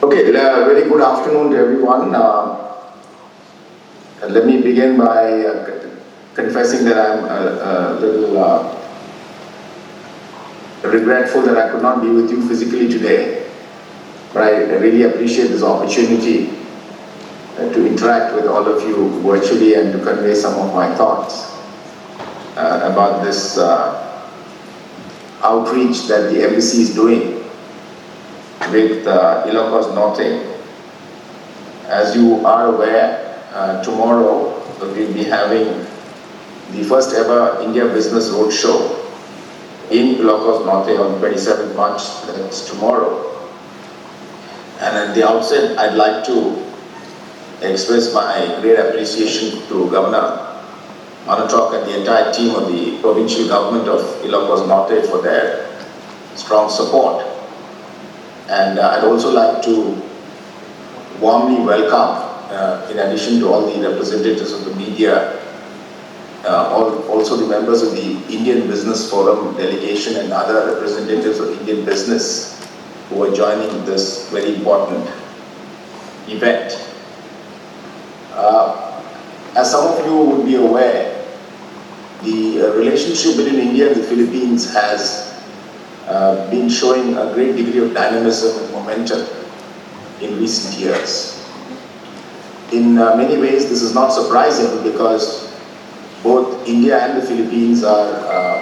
Okay, very good afternoon to everyone. Let me begin by confessing that I'm a little regretful that I could not be with you physically today. But I really appreciate this opportunity to interact with all of you virtually and to convey some of my thoughts about this outreach that the embassy is doing with Ilocos Norte. As you are aware, tomorrow we'll be having the first ever India Business Roadshow in Ilocos Norte on 27th March, that's tomorrow. And at the outset, I'd like to express my great appreciation to Governor Manatok and the entire team of the provincial government of Ilocos Norte for their strong support. And I'd also like to warmly welcome, in addition to all the representatives of the media, also the members of the Indian Business Forum delegation and other representatives of Indian business who are joining this very important event. As some of you would be aware, the relationship between India and the Philippines has been showing a great degree of dynamism and momentum in recent years. In many ways, this is not surprising because both India and the Philippines are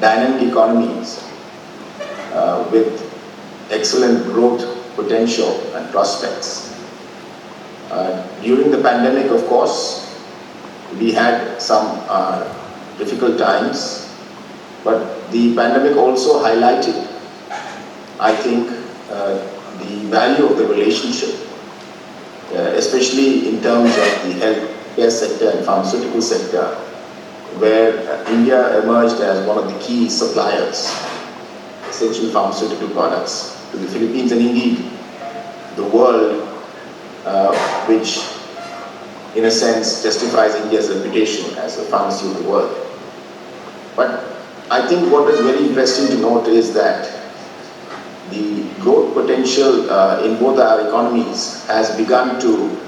dynamic economies with excellent growth potential and prospects. During the pandemic, of course, we had some difficult times, but the pandemic also highlighted, I think, the value of the relationship, especially in terms of the healthcare sector and pharmaceutical sector, where India emerged as one of the key suppliers, essential pharmaceutical products to the Philippines and indeed the world, which in a sense justifies India's reputation as a pharmacy of the world. But I think what is very interesting to note is that the growth potential in both our economies has begun to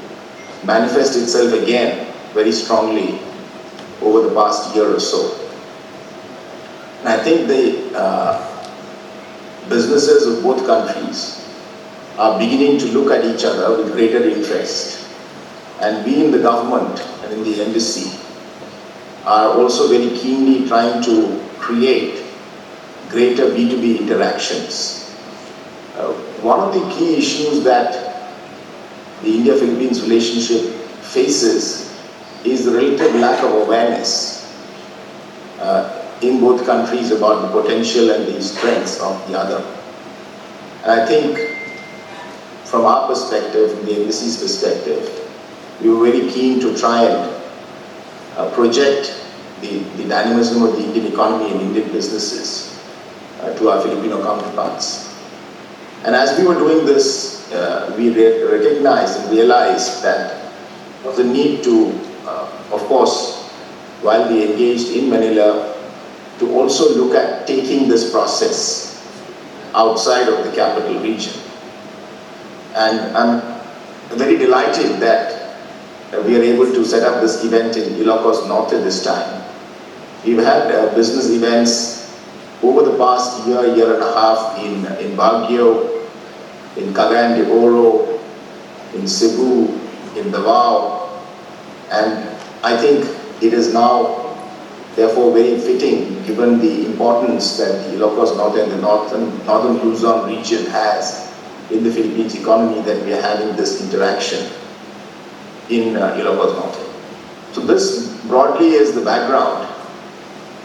manifest itself again very strongly over the past year or so. And I think the businesses of both countries are beginning to look at each other with greater interest. And we in the government and in the embassy are also very keenly trying to create greater B2B interactions. One of the key issues that the India-Philippines relationship faces is the relative lack of awareness in both countries about the potential and the strengths of the other. And I think from our perspective, from the embassy's perspective, we were very keen to try and project the dynamism of the Indian economy and Indian businesses to our Filipino counterparts. And as we were doing this, we recognized and realized that there was a need to, of course, while we engaged in Manila, to also look at taking this process outside of the capital region. And I'm very delighted that we are able to set up this event in Ilocos Norte this time. We've had business events over the past year and a half in Baguio, in Cagayan de Oro, in Cebu, in Davao, and I think it is now therefore very fitting given the importance that the Ilocos Norte and the northern Luzon region has in the Philippines economy that we are having this interaction in Ilocos Norte. So this broadly is the background.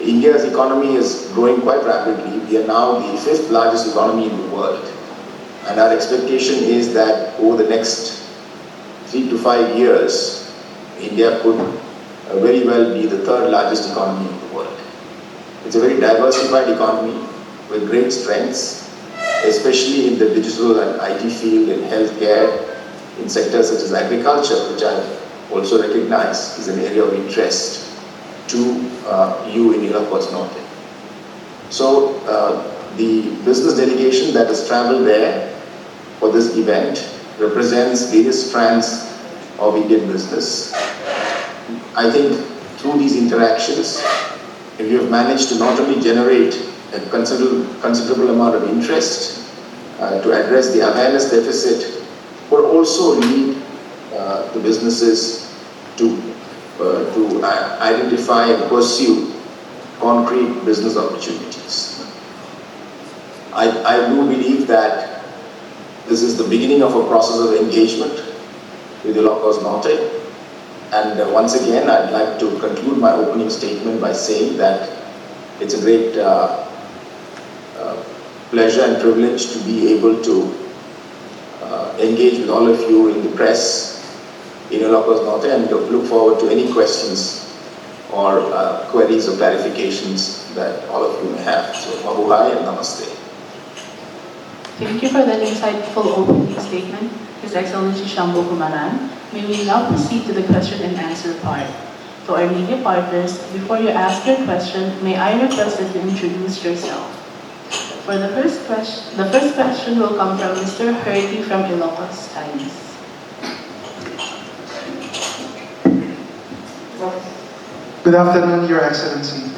India's economy is growing quite rapidly. We are now the 5th largest economy in the world. And our expectation is that over the next 3 to 5 years, India could very well be the 3rd largest economy in the world. It's a very diversified economy with great strengths, especially in the digital and IT field, in healthcare, in sectors such as agriculture, which I also recognize is an area of interest to you in Ilocos Norte. So the business delegation that has traveled there for this event represents various strands of Indian business. I think through these interactions, we have managed to not only generate a considerable amount of interest to address the awareness deficit, but also lead the businesses to identify and pursue concrete business opportunities. I do believe that this is the beginning of a process of engagement with Ilocos Norte. And once again, I'd like to conclude my opening statement by saying that it's a great pleasure and privilege to be able to engage with all of you in the press in Ilocos Norte, and look forward to any questions or queries or clarifications that all of you may have. So, mabuhay and namaste. Thank you for that insightful opening statement, His Excellency Shambhu Kumaran. May we now proceed to the question and answer part. To our media partners, before you ask your question, may I request that you introduce yourself. For the first question will come from Mr. Herdy from Ilocos Times. Good afternoon, Your Excellency.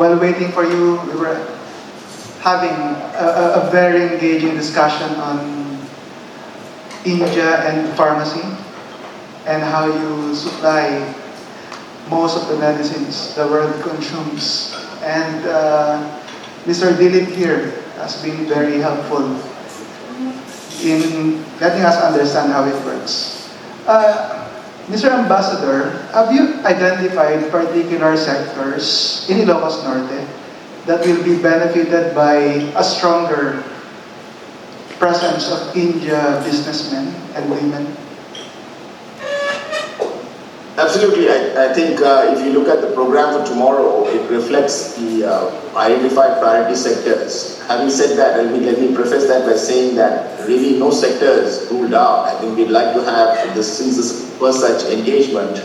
While waiting for you, we were having a very engaging discussion on India and pharmacy and how you supply most of the medicines the world consumes. And Mr. Dilip here has been very helpful in letting us understand how it works. Mr. Ambassador, have you identified particular sectors in Ilocos Norte that will be benefited by a stronger presence of India businessmen and women? Absolutely. I think if you look at the program for tomorrow, it reflects the identified priority sectors. Having said that, let me preface that by saying that really no sector is ruled out. I think we'd like to have, since this is the first such engagement,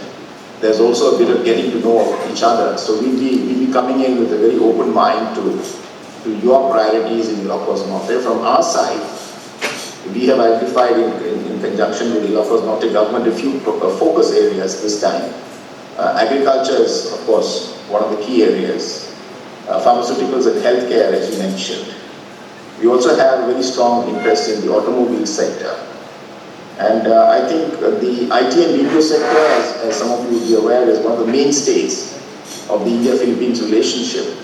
there's also a bit of getting to know each other. So we'll be coming in with a very open mind to your priorities in Ilocos Norte. From our side, we have identified in conjunction with the Ilocos Norte government a few focus areas this time. Agriculture is, of course, one of the key areas. Pharmaceuticals and healthcare, as you mentioned. We also have a very strong interest in the automobile sector. And I think the IT and BPO sector, as some of you will be aware, is one of the mainstays of the India-Philippines relationship.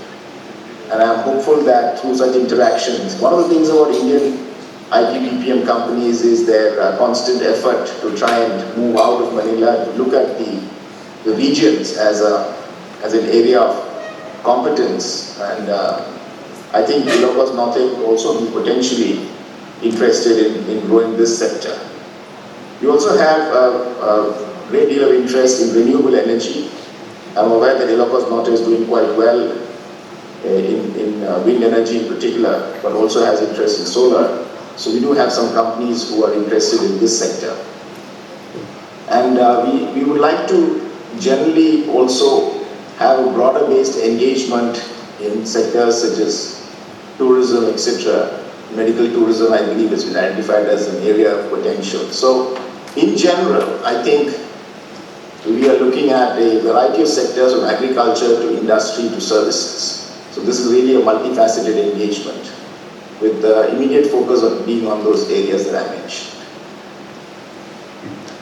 And I'm hopeful that through such interactions, one of the things about Indian IT BPM companies is their constant effort to try and move out of Manila, to look at the regions as an area of competence. And I think Ilocos Norte will also be potentially interested in growing this sector. We also have a great deal of interest in renewable energy. I'm aware that Ilocos Norte is doing quite well in wind energy in particular, but also has interest in solar. So we do have some companies who are interested in this sector. And we would like to generally also have a broader based engagement in sectors such as tourism, etc. Medical tourism, I believe, has been identified as an area of potential. So in general, I think we are looking at a variety of sectors, from agriculture to industry to services. So this is really a multifaceted engagement with the immediate focus on being on those areas that I mentioned.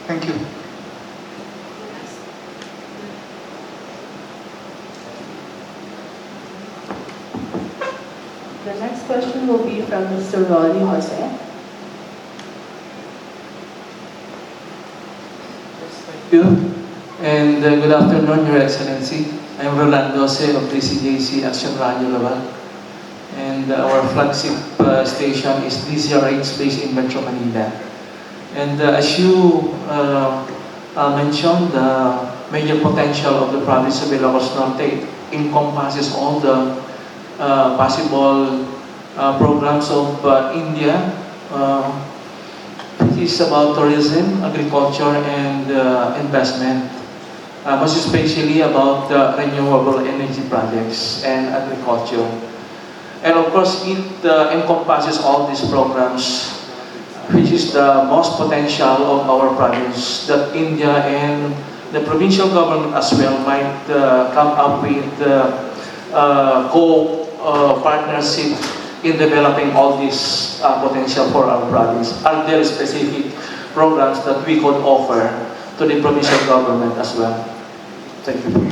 Thank you. The next question will be from Mr. Rolly Jose. Thank you, and good afternoon, Your Excellency. I'm Rolando Jose of DCJC Action Radio Laoag, and our flagship station is DCRH based in Metro Manila. And as you mentioned, the major potential of the province of Ilocos Norte encompasses all the possible programs of India. It is about tourism, agriculture, and investment, most especially about renewable energy projects and agriculture. And of course, it encompasses all these programs, which is the most potential of our province, that India and the provincial government as well might come up with co-partnership in developing all this potential for our province. Are there specific programs that we could offer to the provincial government as well? Thank you.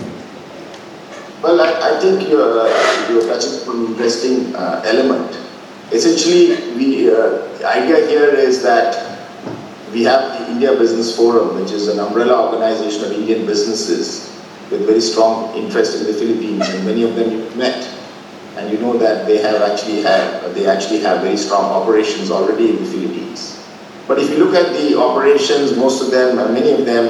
Well, I think you're touching on an interesting element. Essentially, the idea here is that we have the India Business Forum, which is an umbrella organization of Indian businesses with very strong interest in the Philippines, and many of them you've met, and you know that they actually have very strong operations already in the Philippines. But if you look at the operations, most of them, many of them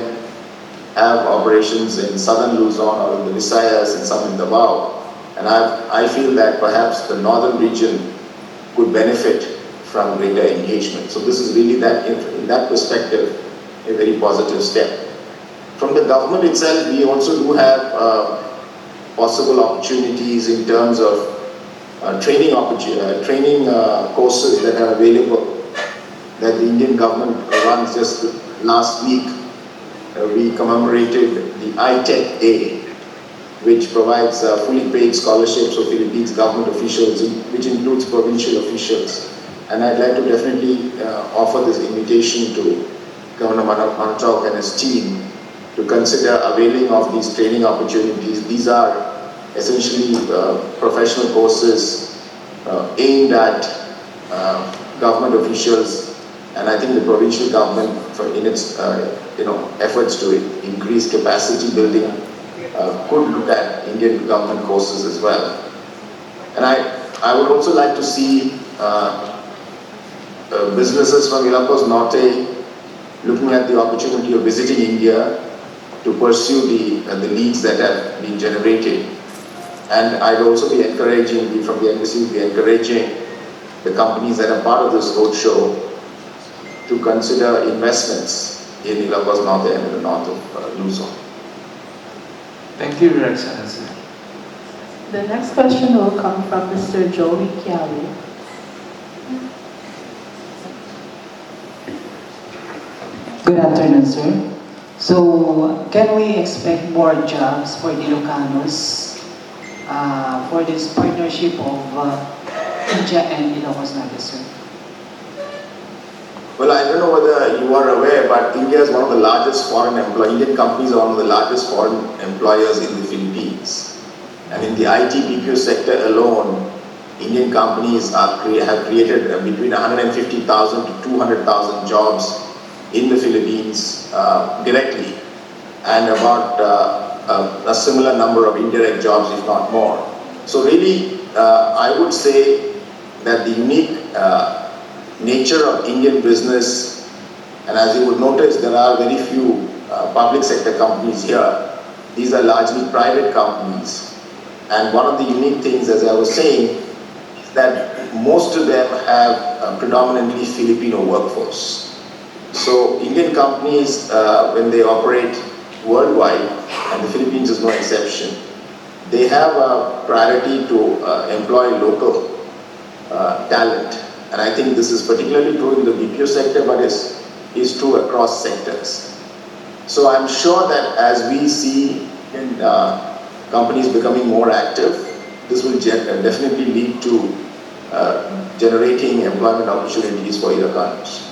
have operations in southern Luzon or in the Visayas and some in Davao, and I feel that perhaps the northern region could benefit from greater engagement. So this is really in that perspective, a very positive step. From the government itself, we also do have possible opportunities in terms of training courses that are available that the Indian government runs. Just last week, we commemorated the iTech Day, which provides fully paid scholarships for Philippines government officials, which includes provincial officials. And I'd like to definitely offer this invitation to Governor Manachok and his team to consider availing of these training opportunities. These are essentially professional courses aimed at government officials, and I think the provincial government, in its efforts to increase capacity building, could look at Indian government courses as well. And I would also like to see businesses from Norte Norte looking at the opportunity of visiting India to pursue the leads that have been generated. And I'd also be encouraging, from the embassy, the companies that are part of this roadshow to consider investments in Norte Norte and in the north of Luzon. Thank you, Your Excellency. The next question will come from Mr. Joey Kiawi. Good afternoon, sir. So, can we expect more jobs for the Ilocanos for this partnership of India and Ilocos Norte, sir? Well, I don't know whether you are aware, but India is one of the largest Indian companies are one of the largest foreign employers in the Philippines. And in the IT BPO sector alone, Indian companies have created between 150,000 to 200,000 jobs in the Philippines directly, and about a similar number of indirect jobs, if not more. So really, I would say that the unique nature of Indian business, and as you would notice, there are very few public sector companies here. These are largely private companies. And one of the unique things, as I was saying, is that most of them have a predominantly Filipino workforce. So Indian companies, when they operate worldwide, and the Philippines is no exception, they have a priority to employ local talent. And I think this is particularly true in the BPO sector, but is true across sectors. So I'm sure that as we see companies becoming more active, this will definitely lead to generating employment opportunities for Ilocanos.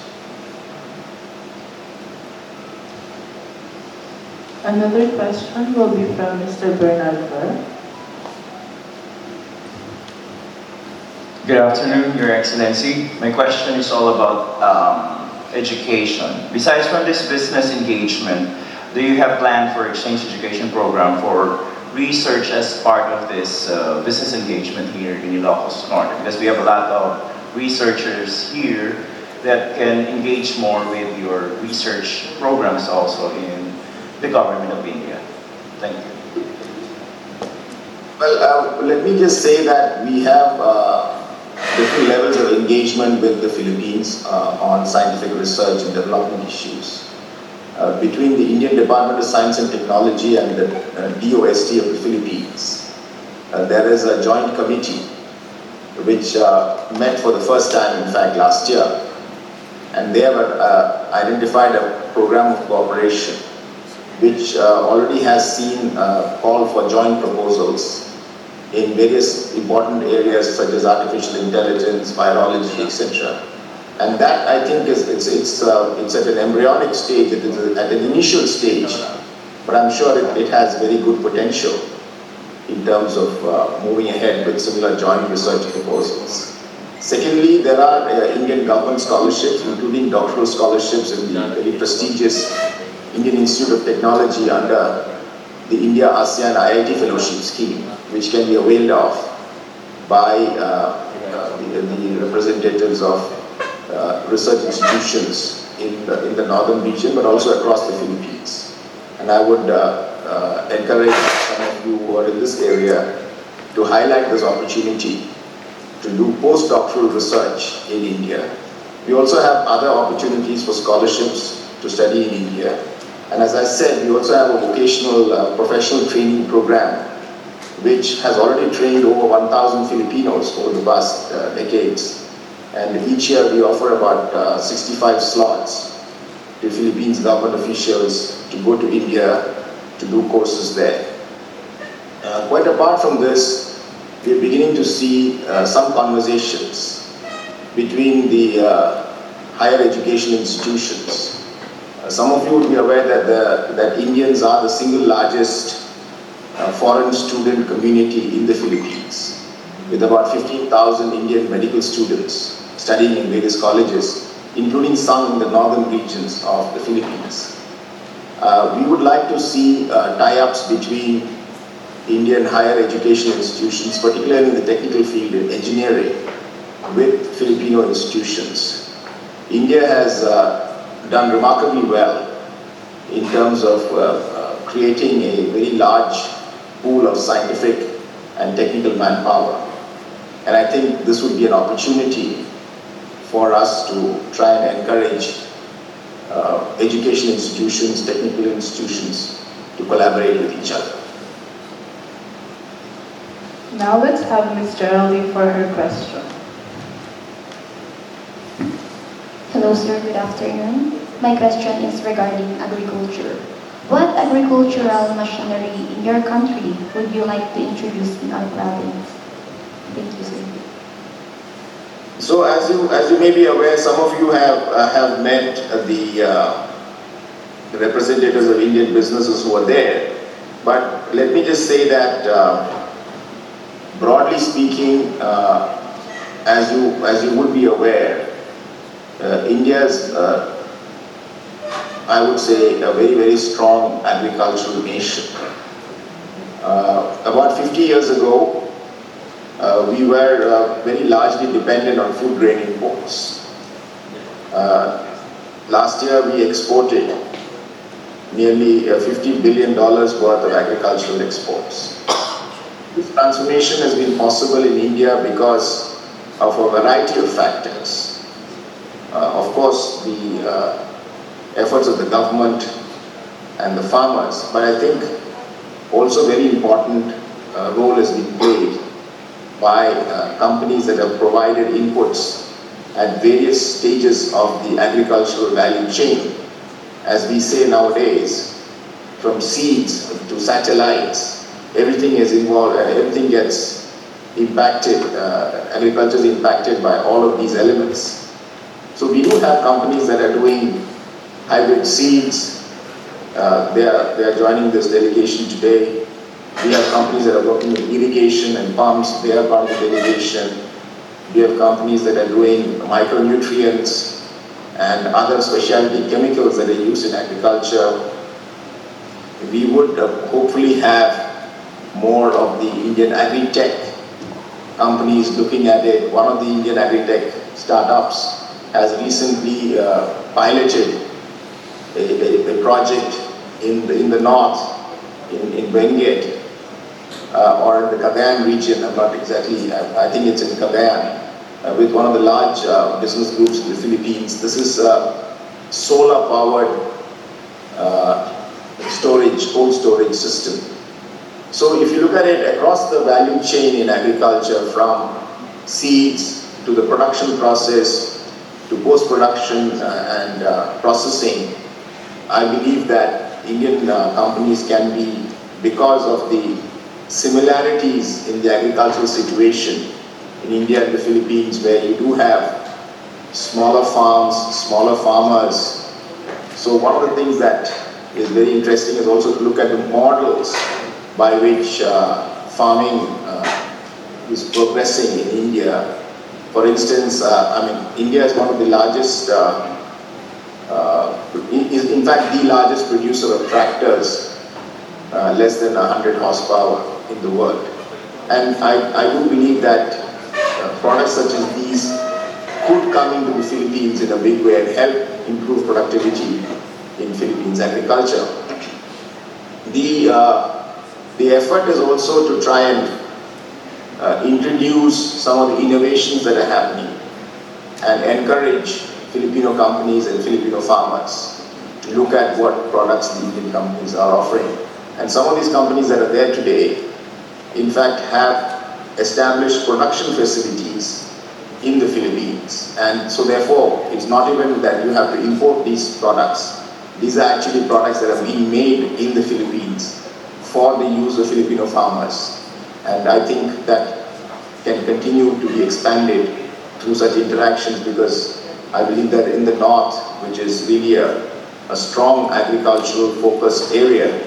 Another question will be from Mr. Bernard Ver. Good afternoon, Your Excellency. My question is all about education. Besides from this business engagement, do you have plan for exchange education program for research as part of this business engagement here in Ilocos Norte? Because we have a lot of researchers here that can engage more with your research programs also in the government of India. Thank you. Well, let me just say that we have different levels of engagement with the Philippines on scientific research and development issues. Between the Indian Department of Science and Technology and the DOST of the Philippines, there is a joint committee which met for the first time, in fact, last year. And they have identified a program of cooperation which already has seen a call for joint proposals in various important areas such as artificial intelligence, virology, etc. And that, I think, it's at an embryonic stage, it is at an initial stage, but I'm sure it has very good potential in terms of moving ahead with similar joint research proposals. Secondly, there are Indian government scholarships, including doctoral scholarships in the very prestigious Indian Institute of Technology under the India ASEAN IIT Fellowship Scheme, which can be availed of by the representatives of research institutions in the northern region, but also across the Philippines. And I would encourage some of you who are in this area to highlight this opportunity to do postdoctoral research in India. We also have other opportunities for scholarships to study in India. And as I said, we also have a vocational professional training program which has already trained over 1,000 Filipinos over the past decades. And each year we offer about 65 slots to Philippines government officials to go to India to do courses there. Quite apart from this, we are beginning to see some conversations between the higher education institutions. Some of you will be aware that Indians are the single largest foreign student community in the Philippines, with about 15,000 Indian medical students studying in various colleges, including some in the northern regions of the Philippines. We would like to see tie-ups between Indian higher education institutions, particularly in the technical field in engineering, with Filipino institutions. India has done remarkably well in terms of creating a very large pool of scientific and technical manpower. And I think this would be an opportunity for us to try and encourage education institutions, technical institutions to collaborate with each other. Now let's have Ms. Geraldine for her question. Hello, sir. Good afternoon. My question is regarding agriculture. What agricultural machinery in your country would you like to introduce in our province? Thank you, sir. So, as you may be aware, some of you have met the representatives of Indian businesses who are there. But let me just say that, broadly speaking, as you would be aware, India's, I would say, a very, very strong agricultural nation. About 50 years ago, we were very largely dependent on food grain imports. Last year, we exported nearly $50 billion worth of agricultural exports. This transformation has been possible in India because of a variety of factors. Of course, the efforts of the government and the farmers, but I think also very important role has been played by companies that have provided inputs at various stages of the agricultural value chain. As we say nowadays, from seeds to satellites, everything is involved and everything gets impacted, agriculture is impacted by all of these elements. So we do have companies that are doing hybrid seeds. They are joining this delegation today. We have companies that are working with irrigation and pumps. They are part of the delegation. We have companies that are doing micronutrients and other specialty chemicals that are used in agriculture. We would hopefully have more of the Indian agri-tech companies looking at it. One of the Indian agri-tech startups has recently piloted a project in the north, in Benguet, or in the Cagayan region. I'm not exactly, I think it's in Cagayan, with one of the large business groups in the Philippines. This is solar-powered cold storage system. So if you look at it across the value chain in agriculture, from seeds, to the production process, to post-production and processing, I believe that Indian companies can be, because of the similarities in the agricultural situation in India and the Philippines, where you do have smaller farms, smaller farmers. So one of the things that is very interesting is also to look at the models by which farming is progressing in India. For instance, India is one of the largest, is in fact the largest producer of tractors, less than 100 horsepower in the world. And I do believe that products such as these could come into the Philippines in a big way and help improve productivity in Philippines agriculture. The effort is also to try and introduce some of the innovations that are happening and encourage Filipino companies and Filipino farmers to look at what products the Indian companies are offering. And some of these companies that are there today, in fact, have established production facilities in the Philippines. And so therefore, it's not even that you have to import these products. These are actually products that are being made in the Philippines for the use of Filipino farmers. And I think that can continue to be expanded through such interactions, because I believe that in the north, which is really a strong agricultural focused area,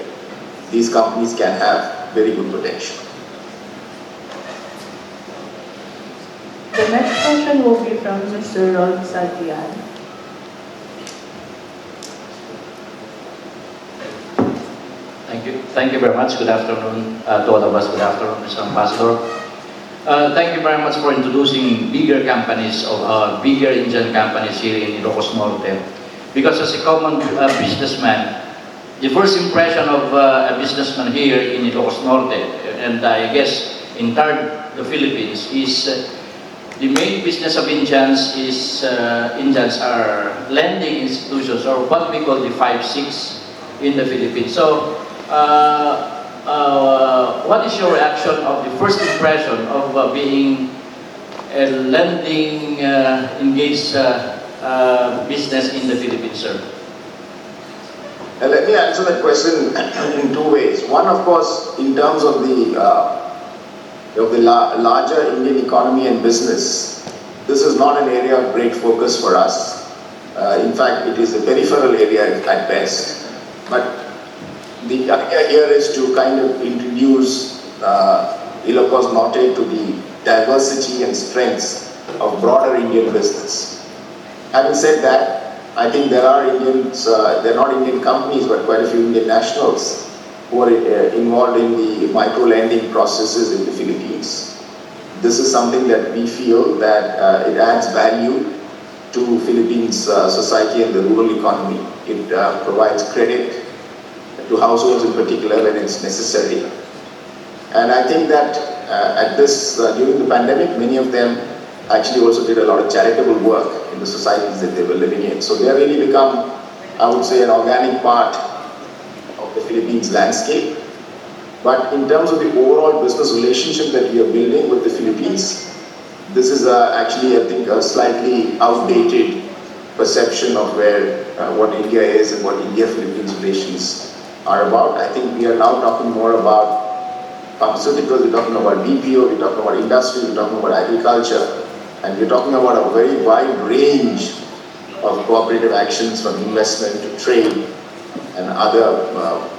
these companies can have very good potential. The next question will be from Mr. Rod Sadian. Thank you very much. Good afternoon to all of us. Good afternoon, Mr. Ambassador. Thank you very much for introducing bigger companies, bigger Indian companies here in Ilocos Norte. Because as a common businessman, the first impression of a businessman here in Ilocos Norte, and I guess entire the Philippines, is the main business of Indians is Indians are lending institutions, or what we call the 5-6 in the Philippines. So, what is your reaction of the first impression of being a lending engaged business in the Philippines, sir? Let me answer that question in two ways. One, of course, in terms of the larger Indian economy and business, this is not an area of great focus for us. In fact, it is a peripheral area at best. But the idea here is to kind of introduce Ilocos Norte to the diversity and strengths of broader Indian business. Having said that, I think there are Indians, they're not Indian companies, but quite a few Indian nationals who are involved in the micro-lending processes in the Philippines. This is something that we feel that it adds value to Philippines society and the rural economy. It provides credit to households in particular when it's necessary. And I think that at this, during the pandemic, many of them actually also did a lot of charitable work in the societies that they were living in. So they have really become, I would say, an organic part of the Philippines landscape. But in terms of the overall business relationship that we are building with the Philippines, this is actually, I think, a slightly outdated perception of where what India is and what India-Philippines relations are about. I think we are now talking more about pharmaceuticals, we're talking about BPO, we're talking about industry, we're talking about agriculture, and we're talking about a very wide range of cooperative actions, from investment to trade and other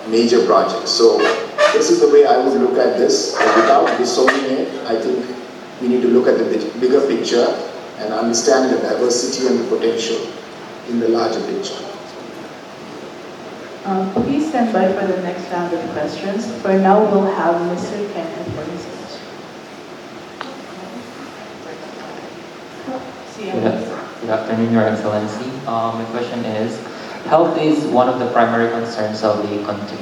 major projects. So this is the way I would look at this. And without disowning it, I think we need to look at the bigger picture and understand the diversity and the potential in the larger picture. Please stand by for the next round of questions. For now, we'll have Mr. Kenneth for his speech. Good afternoon, Your Excellency. My question is, health is one of the primary concerns of the country.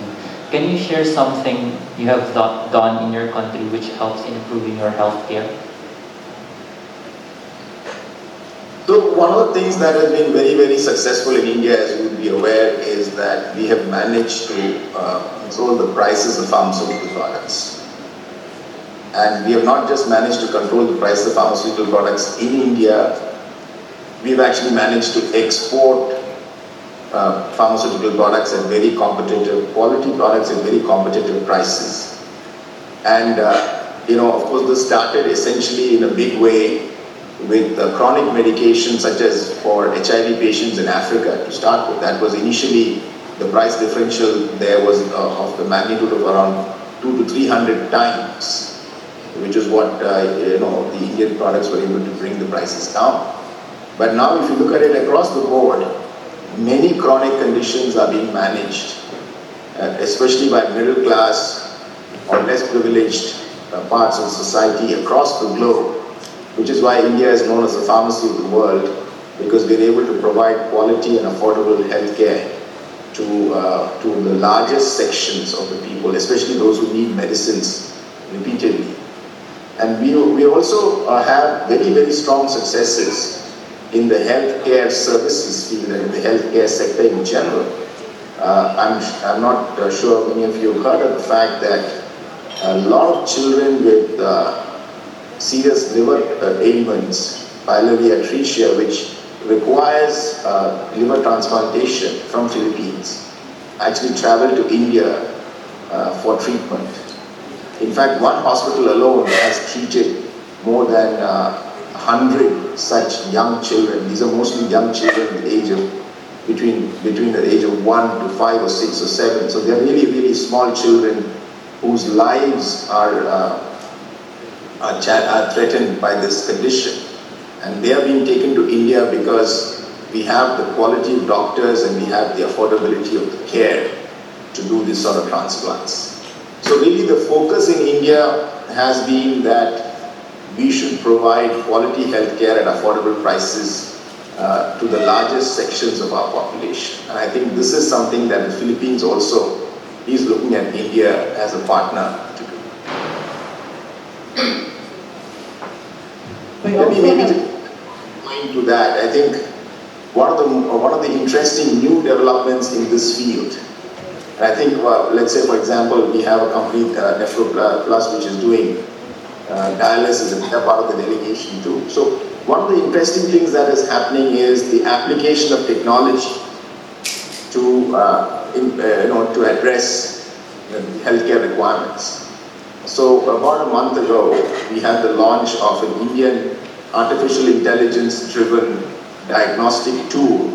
Can you share something you have done in your country which helps in improving your health care? So one of the things that has been very, very successful in India, as you would be aware, is that we have managed to control the prices of pharmaceutical products. And we have not just managed to control the price of pharmaceutical products in India, we've actually managed to export pharmaceutical products at very competitive, quality products at very competitive prices. And, of course, this started essentially in a big way with chronic medications such as for HIV patients in Africa to start with. That was initially, the price differential there was of the magnitude of around 200 to 300 times, which is what, the Indian products were able to bring the prices down. But now if you look at it across the board, many chronic conditions are being managed, especially by middle class or less privileged parts of society across the globe, which is why India is known as the pharmacy of the world, because we're able to provide quality and affordable health care to the largest sections of the people, especially those who need medicines repeatedly. And we also have very, very strong successes in the healthcare services field and in the healthcare sector in general. I'm not sure many of you have heard of the fact that a lot of children with serious liver ailments, biliary atresia, which requires liver transplantation from Philippines, actually travel to India for treatment. In fact, one hospital alone has treated more than 100 such young children. These are mostly young children the age of between the age of 1 to 5 or 6 or 7. So they're really, really small children whose lives are threatened by this condition. And they are being taken to India because we have the quality of doctors and we have the affordability of the care to do this sort of transplants. So really the focus in India has been that we should provide quality healthcare at affordable prices to the largest sections of our population. And I think this is something that the Philippines also is looking at India as a partner to do. Going to that, I think one of the interesting new developments in this field, and I think, let's say for example, we have a company, Nephrol Plus, which is doing dialysis, and they're part of the delegation too. So one of the interesting things that is happening is the application of technology to address healthcare requirements. So about a month ago, we had the launch of an Indian artificial intelligence-driven diagnostic tool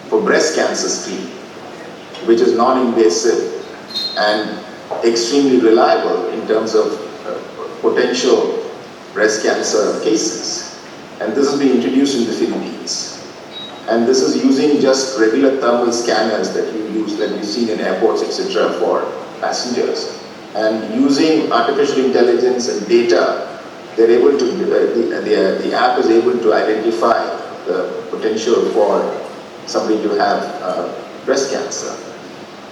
for breast cancer screening, which is non-invasive and extremely reliable in terms of potential breast cancer cases. And this has been introduced in the Philippines. And this is using just regular thermal scanners that you use, that you've seen in airports, etc., for passengers. And using artificial intelligence and data, they're able to, the app is able to identify the potential for somebody to have breast cancer.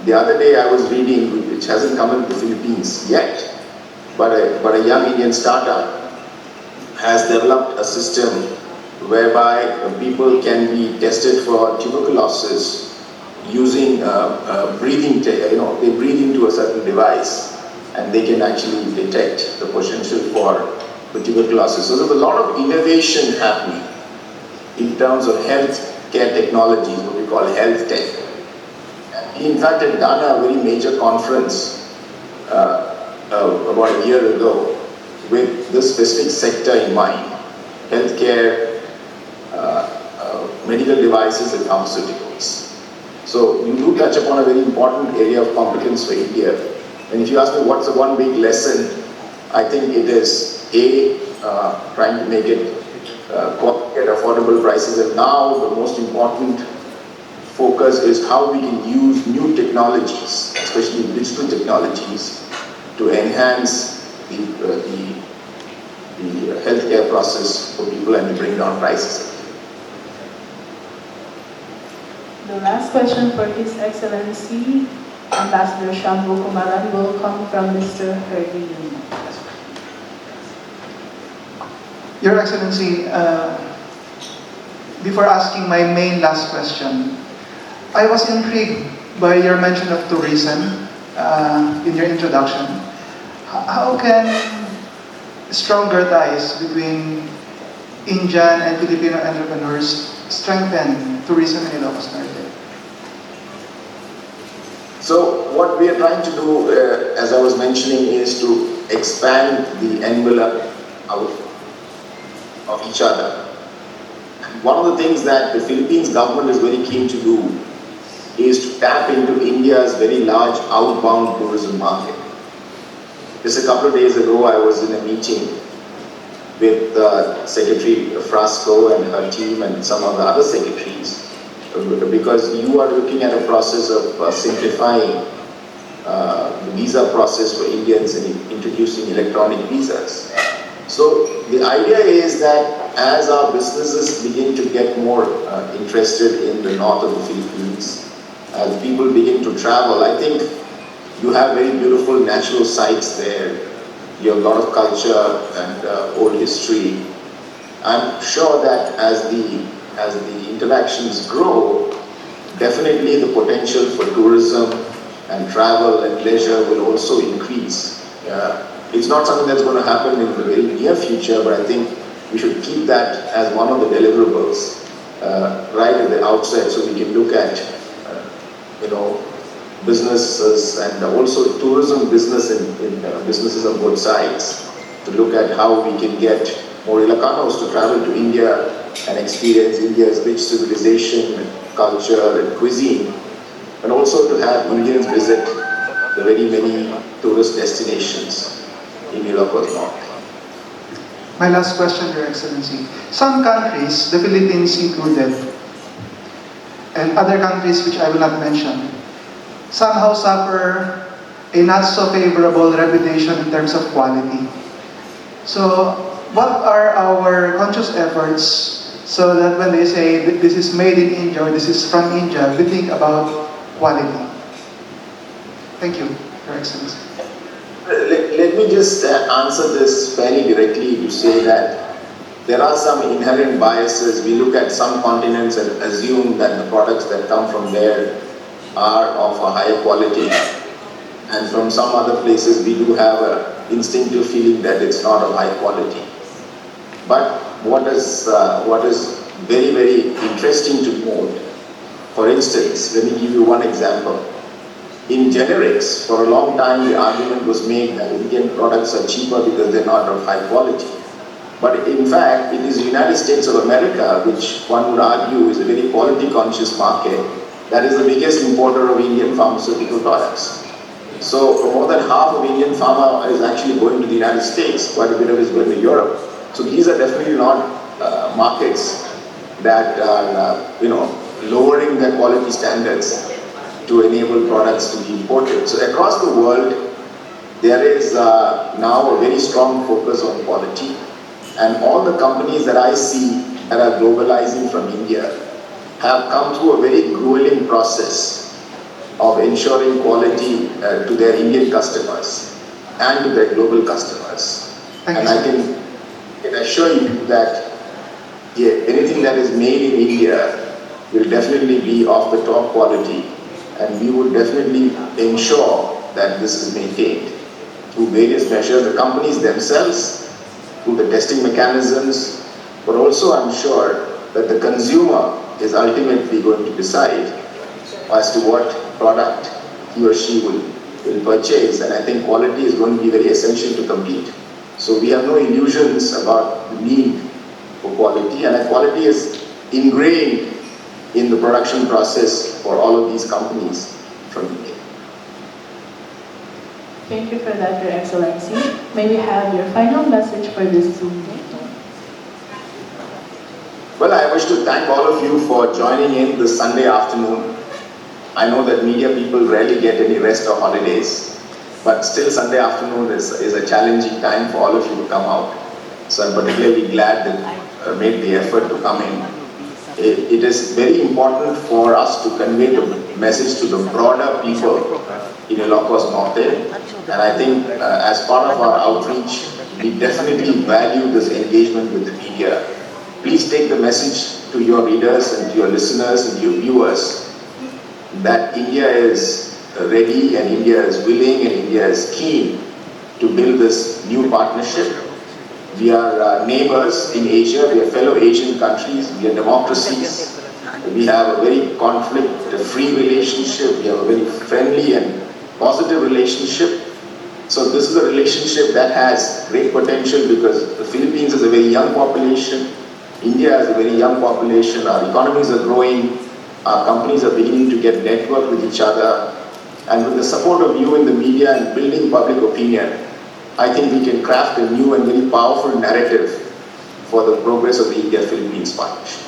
The other day I was reading, which hasn't come into the Philippines yet, but a young Indian startup has developed a system whereby people can be tested for tuberculosis using breathing, they breathe into a certain device and they can actually detect the potential for tuberculosis. So there's a lot of innovation happening in terms of health care technologies, what we call health tech. He in fact had done a very major conference about a year ago with this specific sector in mind, healthcare, medical devices and pharmaceuticals. So you do touch upon a very important area of competence for India. And if you ask me what's the one big lesson, I think it is trying to make it quality at affordable prices. And now the most important focus is how we can use new technologies, especially digital technologies, to enhance the healthcare process for people and to bring down prices. The last question for His Excellency, Ambassador Shambhu Kumaran, will come from Mr. Herdy. Your Excellency, before asking my main last question, I was intrigued by your mention of tourism in your introduction. How can stronger ties between Indian and Filipino entrepreneurs strengthen tourism in Ilocos Norte? So what we are trying to do, as I was mentioning, is to expand the envelope out of each other. One of the things that the Philippines government is very keen to do is to tap into India's very large outbound tourism market. Just a couple of days ago, I was in a meeting with Secretary Frasco and her team and some of the other secretaries, because you are looking at a process of simplifying the visa process for Indians and introducing electronic visas. So the idea is that as our businesses begin to get more interested in the north of the Philippines, as people begin to travel, I think you have very beautiful natural sites there. You have a lot of culture and old history. I'm sure that as the interactions grow, definitely the potential for tourism and travel and leisure will also increase. It's not something that's going to happen in the very near future, but I think we should keep that as one of the deliverables right at the outset, so we can look at businesses and also tourism business in businesses on both sides, to look at how we can get more Ilocanos to travel to India and experience India's rich civilization, culture and cuisine, and also to have Indians visit the very many tourist destinations in Ilocos Norte. My last question, Your Excellency. Some countries, the Philippines included, and other countries which I will not mention, somehow suffer a not so favorable reputation in terms of quality. So, what are our conscious efforts so that when they say that this is made in India or this is from India, we think about quality? Thank you, Your Excellency. Let me just answer this very directly to say that there are some inherent biases. We look at some continents and assume that the products that come from there are of a higher quality, and from some other places we do have an instinctive feeling that it's not of high quality. But what is very, very interesting to note, for instance, let me give you one example. In generics, for a long time the argument was made that Indian products are cheaper because they're not of high quality. But in fact, it is the United States of America, which one would argue is a very quality conscious market, that is the biggest importer of Indian pharmaceutical products. So more than half of Indian pharma is actually going to the United States, quite a bit of it is going to Europe. So these are definitely not markets that are lowering their quality standards to enable products to be imported. So across the world, there is now a very strong focus on quality, and all the companies that I see that are globalizing from India have come through a very grueling process of ensuring quality to their Indian customers and to their global customers. And I can assure you that anything that is made in India will definitely be of the top quality, and we would definitely ensure that this is maintained through various measures, the companies themselves, through the testing mechanisms, but also I'm sure that the consumer is ultimately going to decide as to what product he or she will purchase, and I think quality is going to be very essential to compete. So we have no illusions about the need for quality, and quality is ingrained in the production process for all of these companies from India. Thank you for that, Your Excellency. May we have your final message for this Zoom meeting? Well, I wish to thank all of you for joining in this Sunday afternoon. I know that media people rarely get any rest or holidays, but still Sunday afternoon is a challenging time for all of you to come out. So I'm particularly glad that I made the effort to come in. It is very important for us to convey the message to the broader people in Ilocos Norte, and I think as part of our outreach, we definitely value this engagement with the media. Please take the message to your readers and to your listeners and to your viewers that India is ready and India is willing and India is keen to build this new partnership, We are neighbors in Asia, we are fellow Asian countries, we are democracies. We have a very conflict-free relationship, we have a very friendly and positive relationship. So this is a relationship that has great potential because the Philippines is a very young population, India is a very young population, our economies are growing, our companies are beginning to get networked with each other, and with the support of you in the media and building public opinion, I think we can craft a new and very powerful narrative for the progress of the India-Philippines partnership.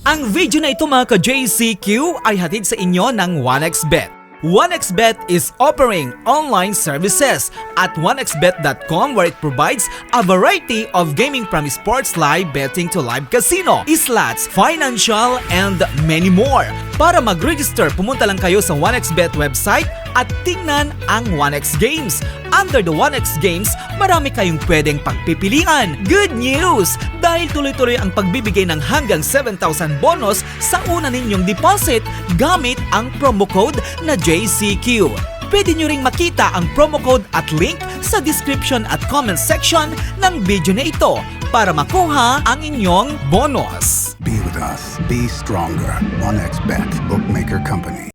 Ang video na ito mga ka-JCQ ay hatid sa inyo ng 1xBet. 1xBet is offering online services at 1xBet.com where it provides a variety of gaming from sports live betting to live casino, slots, financial, and many more. Para mag-register, pumunta lang kayo sa 1xBet website at tingnan ang 1x Games. Under the 1x Games, marami kayong pwedeng pagpipilian. Good news! Dahil tuloy-tuloy ang pagbibigay ng hanggang 7,000 bonus sa una ninyong deposit gamit ang promo code na JCQ. Pwede nyo ring makita ang promo code at link sa description at comment section ng video na ito para makuha ang inyong bonus. Be with us. Be stronger. 1xBet Bookmaker Company.